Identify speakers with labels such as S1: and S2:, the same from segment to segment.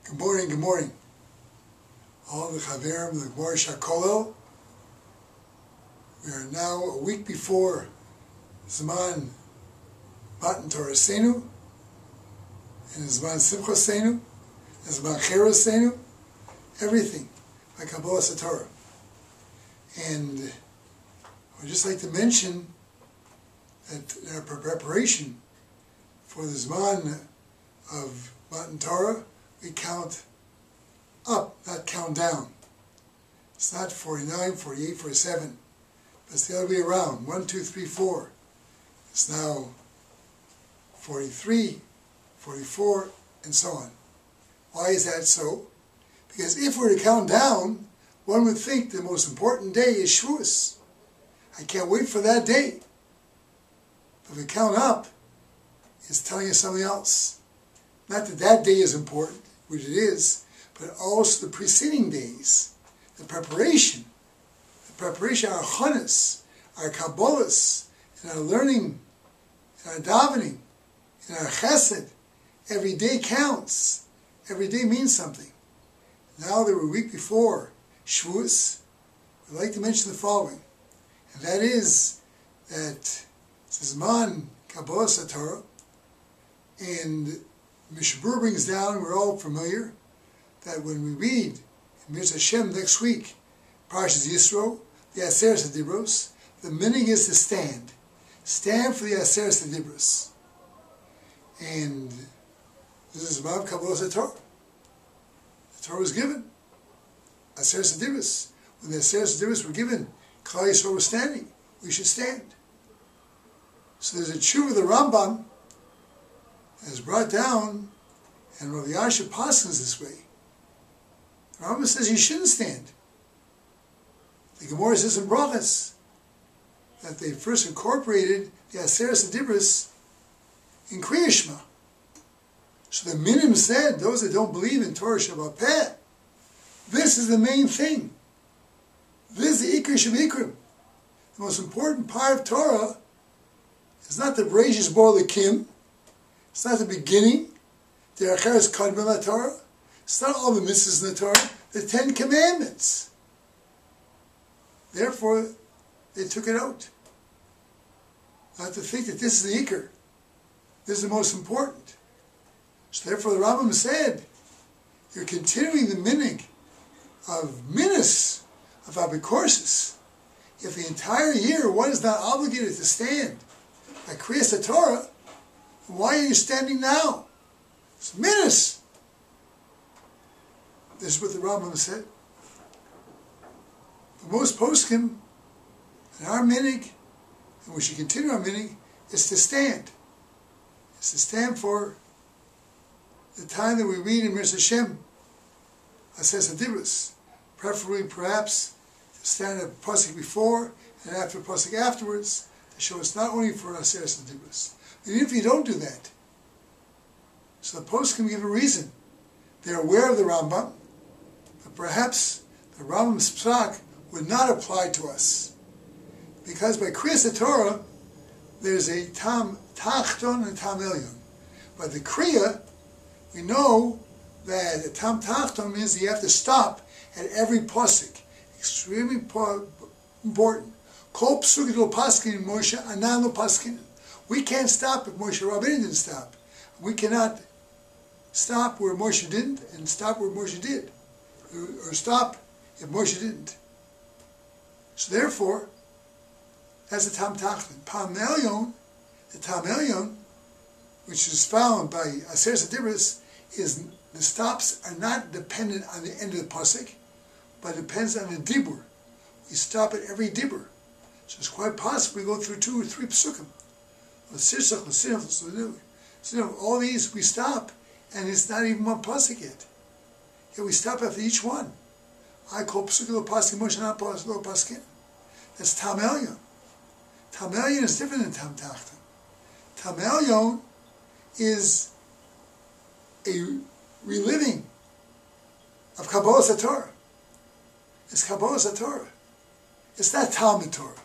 S1: Good morning. All the Chaverim, the Gemara Shakolel. We are now a week before Zman Matan Torasenu, and Zman Simchasenu, and Zman Cherasenu, everything by Kabbalah Satorah. And I would just like to mention that in our preparation for the Zman of Matan Torah, we count up, not count down. It's not 49, 48, 47, but it's the other way around. 1, 2, 3, 4. It's now 43, 44, and so on. Why is that so? Because if we're to count down, one would think the most important day is Shavuos. I can't wait for that day. But if we count up, it's telling us something else. Not that that day is important, which it is, but also the preceding days, the preparation, our chanas, our kabbalas, and our learning, and our davening, and our chesed. Every day counts. Every day means something. Now that we're a week before Shavuos, I'd like to mention the following, and that is that Zman Kabbalah Satorah, and Mishbur brings down, and we're all familiar, that when we read in Mirz Hashem next week, Parshas Yisro, the Aseret Dibros, the meaning is to stand. Stand for the Aseret Dibros. And this is about Kabbalah Satorah. The Torah was given. Aseret Dibros. When the Aseret Dibros were given, Klal Yisrael was standing. We should stand. So there's a tshuva of the Rambam as brought down, and Rav Yasha paskins this way. The Rambam says you shouldn't stand. The Gemara says in Brachas that they first incorporated the Aseret Dibros in Kriya Shema. So the Minim said, those that don't believe in Torah Shabbat Peh, this is the main thing. This is the Ikar Shabikrim. The most important part of Torah is not the Bereshis Bo Elokim. It's not the beginning. The Acheres Kadmon Torah. It's not all the mitzvahs in the Torah. The 10 Commandments. Therefore, they took it out. Not to think that this is the Iker. This is the most important. So therefore, the Rambam said, you're continuing the minig of minas, of abikorsis. If the entire year one is not obligated to stand by Kriyas Torah, why are you standing now? It's minas. This is what the Rambam said. But most poskim, and our minig, and we should continue our minig, is to stand. It's to stand for the time that we read in Mirz Hashem, Aseret Dibros. Preferably, perhaps, to stand at pasuk before and after pasuk afterwards, to show us not only for Aseret Dibros. Even if you don't do that, so the post can give a reason. They're aware of the Rambam, but perhaps the Rambam's psak would not apply to us. Because by Kriyas Torah, there's a tam tachton and tam elyon. By the Kriya, we know that a tam tachton means that you have to stop at every pasuk. Extremely important. Kol psukim lo paskin Moshe anan lo paskin. We can't stop if Moshe Rabbeinu didn't stop. We cannot stop where Moshe didn't and stop where Moshe did. Or stop if Moshe didn't. So therefore, that's the Tam Tachton. The Tam Elyon, which is found by Aseret Dibros, is the stops are not dependent on the end of the pasuk, but depends on the dibur. We stop at every dibur. So it's quite possible we go through 2 or 3 psukim. All these we stop, and it's not even one pasuk yet. Yet we stop after each one. I call psukim lo paskin Moshe not lo paskin. That's Tam Elyon. Tam Elyon is different than Tam Tachton. Tam Elyon is a reliving of Kabbalah Satorah. It's Kabbalah Satorah. It's not Talmud Torah.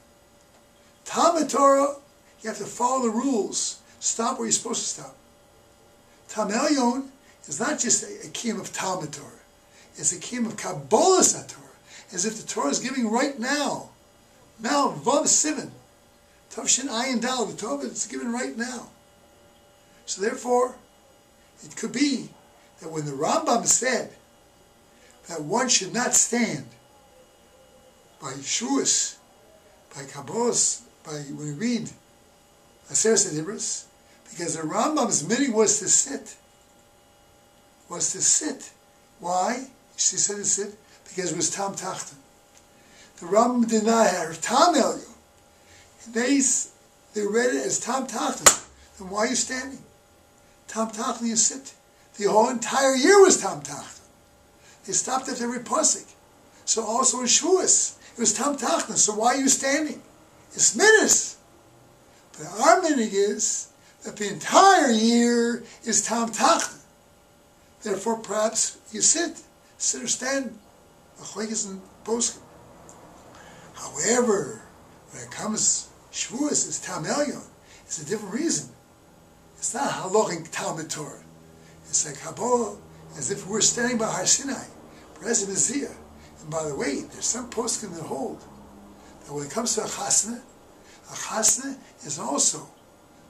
S1: Talmud Torah, you have to follow the rules. Stop where you're supposed to stop. Tam Elyon is not just a kiyum of Talmud Torah. It's a kiyum of Kabbalas Torah, as if the Torah is giving right now. Now, Vav Sivan, Tavshin Ayin Dal, the Torah is given right now. So therefore, it could be that when the Rambam said that one should not stand by Shavuos, by Kabbalas, by when we read Aseret Adibros, because the Rambam's meaning was to sit. Why? She said to sit because it was Tam Tachton. The Rambam did not have Tam Elyon. They read it as Tam Tachton. Then why are you standing? Tam Tachton, you sit. The whole entire year was Tam Tachton. They stopped at every pasuk. So also in Shavuos, it was Tam Tachton. So why are you standing? It's minas. But our meaning is that the entire year is Tam Tachton. Therefore, perhaps you sit or stand. However, when it comes Shavuos, it's Tam Elyon. It's a different reason. It's not halachik Talmud Torah. It's like Kabbalah, as if we're standing by Har Sinai, Beres Mizia. And by the way, there's some poskim that hold that when it comes to a chasna is also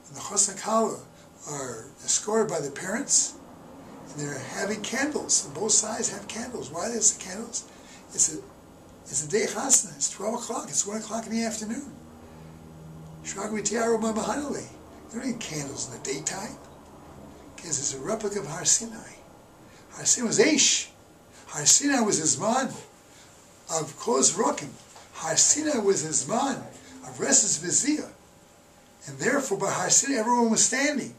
S1: when the chasna kala are escorted by the parents, and they're having candles. And both sides have candles. Why there's the candles? It's a day chasna. It's 12 o'clock. It's 1 o'clock in the afternoon. You don't need candles in the daytime, because it's a replica of Har Sinai. Har Sinai was Aish. Har Sinai was a Zman of Kos Rokim. Har Sinai was a Zman of Reses Vizia. And therefore, by Har Sinai, everyone was standing.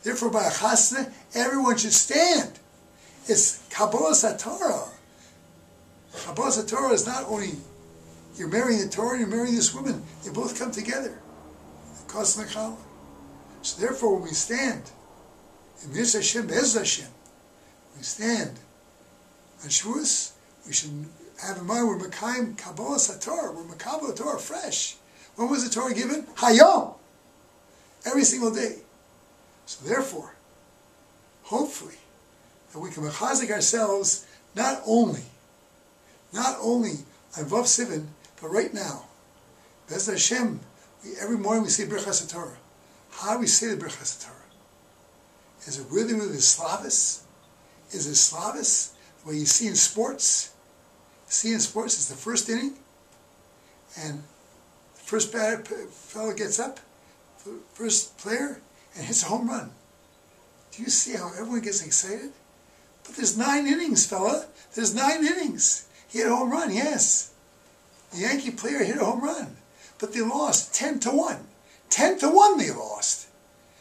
S1: Therefore, by a Chasna, everyone should stand. It's Kabbalas HaTorah. Kabbalas HaTorah is not only you're marrying the Torah and you're marrying this woman. They both come together. Kos Mekala. So therefore, when we stand, in Miz Hashem, Bez Hashem, we stand on Shavuos, we should have in mind we're Mekayim Kabbalas HaTorah. We're Mekabel Torah fresh. When was the Torah given? Hayom. Every single day. So therefore, hopefully, that we can mechazik ourselves not only on Vav Sivan, but right now. Bez Hashem, every morning we say Birchas HaTorah. How do we say the Birchas HaTorah? Is it really Slavis? Is it Slavis? The way you see in sports? It's the first inning, and the first fellow gets up, the first player, and hits a home run. Do you see how everyone gets excited? But there's 9 innings, fella. There's 9 innings. He hit a home run, yes. The Yankee player hit a home run. But they lost 10-1. 10-1 they lost.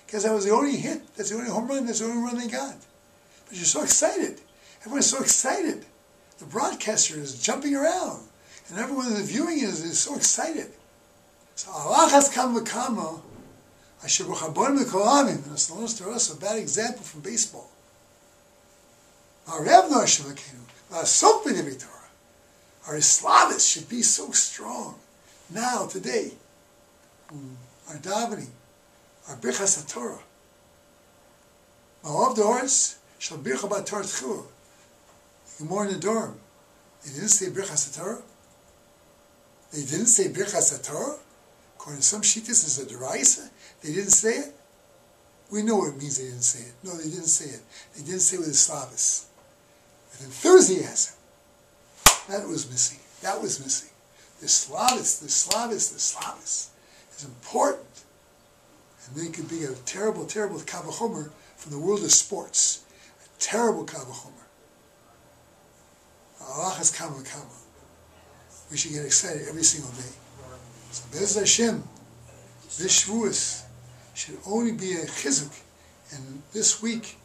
S1: Because that was the only hit. That's the only home run. That's the only run they got. But you're so excited. Everyone's so excited. The broadcaster is jumping around. And everyone in the viewing is so excited. So Allah has come with Kama. Asher b'chabon v'kolamim. And it's to us a bad example from baseball. Our Slavis should be so strong. Now, today, our davening, our Birchas HaTorah. Ma'ov doris shall bircha b'Torah tchila. More in the dorm. They didn't say Birchas HaTorah. They didn't say Birchas HaTorah. According to some shittas, it's a deraisa. They didn't say it. We know what it means they didn't say it. No, they didn't say it. They didn't say it with a slavis. With enthusiasm. That was missing. That was missing. The slavis is important. And they could be a terrible, terrible kavachomer from the world of sports. A terrible kavachomer. Allah has kama. We should get excited every single day. So Bez Hashem, this Shavuos should only be a chizuk. And this week,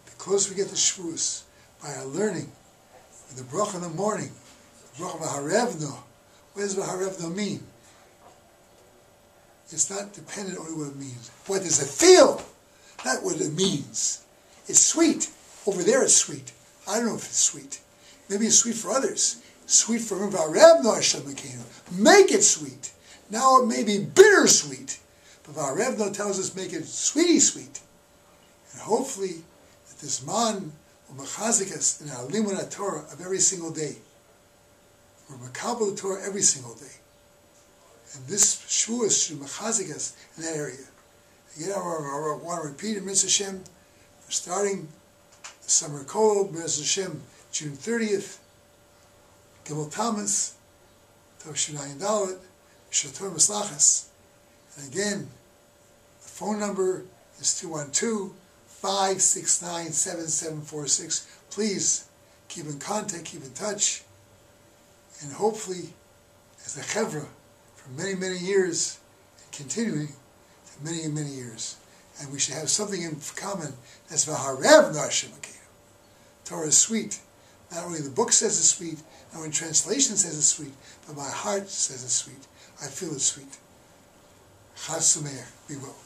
S1: the closer we get to Shavuos, by our learning, with the bracha in the morning, the bracha v'harevno. What does v'harevno mean? It's not dependent on what it means. What does it feel? Not what it means. It's sweet. Over there it's sweet. I don't know if it's sweet. Maybe it's sweet for others. Sweet for him. Make it sweet. Now it may be bittersweet. But V'harevno tells us make it sweetie sweet. And hopefully that this man will mechazik us in our limud Torah of every single day. We're makabel Torah every single day. And this Shavuos should mechazik us in that area. Again, I want to repeat in Mitzvah Hashem, we're starting the summer kol, Mitzvah Hashem, June 30th, Gimel Tammuz, Tov Shunayin Dalet, Shator Maslachas. And again, the phone number is 212-569-7746. Please keep in contact, keep in touch, and hopefully, as a chevra for many, many years, and continuing to many, many years. And we should have something in common. That's Vaharev Nashim Akinu. Torah is sweet. Not only the book says it's sweet, not only translation says it's sweet, but my heart says it's sweet. I feel it's sweet. Chag Sameach. Be well.